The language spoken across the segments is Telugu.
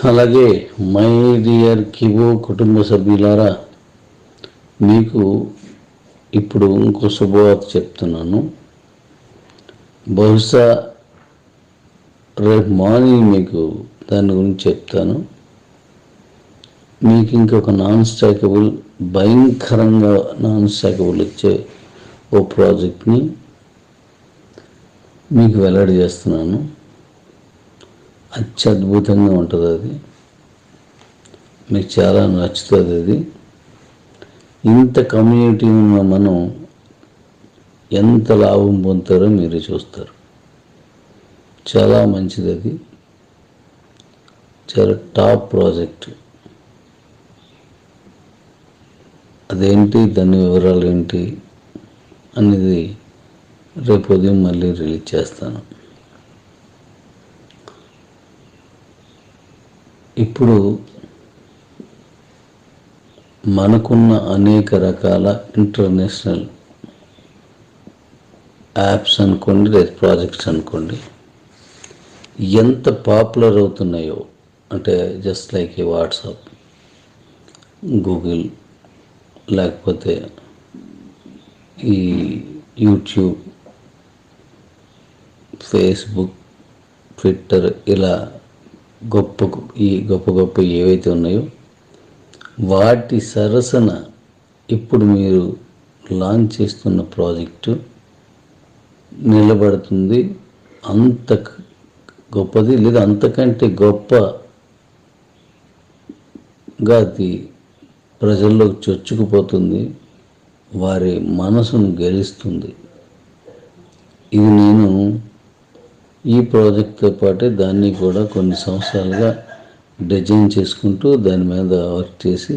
అలాగే మై డియర్ కివో కుటుంబ సభ్యులారా, మీకు ఇప్పుడు ఇంకో శుభవార్త చెప్తున్నాను. బహుశా రేపు మార్నింగ్ మీకు దాని గురించి చెప్తాను. మీకు ఇంకొక నాన్ స్టాకబుల్, భయంకరంగా నాన్ స్టాకబుల్ వచ్చే ఓ ప్రాజెక్ట్ని మీకు వెల్లడి చేస్తున్నాను. అత్యద్భుతంగా ఉంటుంది. అది మీకు చాలా నచ్చుతుంది. అది ఇంత కమ్యూనిటీ ఉన్న మనం ఎంత లాభం పొందుతారో మీరు చూస్తారు. చాలా మంచిది. అది చాలా టాప్ ప్రాజెక్ట్. అదేంటి, దాని వివరాలు ఏంటి అనేది రేపు ఉదయం మళ్ళీ రిలీజ్ చేస్తాను. ఇప్పుడు మనకున్న అనేక రకాల ఇంటర్నేషనల్ యాప్స్ అనుకోండి, లేదా ప్రాజెక్ట్స్ అనుకోండి, ఎంత పాపులర్ అవుతున్నాయో. అంటే జస్ట్ లైక్ ఈ వాట్సాప్, గూగుల్, లేకపోతే ఈ యూట్యూబ్, ఫేస్బుక్, ట్విట్టర్, ఇలా గొప్ప గొప్ప ఏవైతే ఉన్నాయో వాటి సరసన ఇప్పుడు మీరు లాంచ్ చేస్తున్న ప్రాజెక్టు నిలబడుతుంది. అంత గొప్పది, లేదా అంతకంటే గొప్పగా అది ప్రజల్లోకి చొచ్చుకుపోతుంది, వారి మనసును గెలుస్తుంది. ఇది నేను ఈ ప్రాజెక్ట్తో పాటే దాన్ని కూడా కొన్ని సంవత్సరాలుగా డిజైన్ చేసుకుంటూ దాని మీద వర్క్ చేసి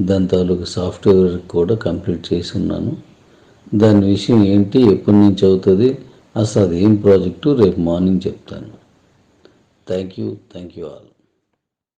దాని తాలూకు సాఫ్ట్వేర్ కూడా కంప్లీట్ చేసి ఉన్నాను. దాని విషయం ఏంటి, ఎప్పటి నుంచి అవుతుంది, అసలు అది ఏం ప్రాజెక్టు రేపు మార్నింగ్ చెప్తాను. Thank you all.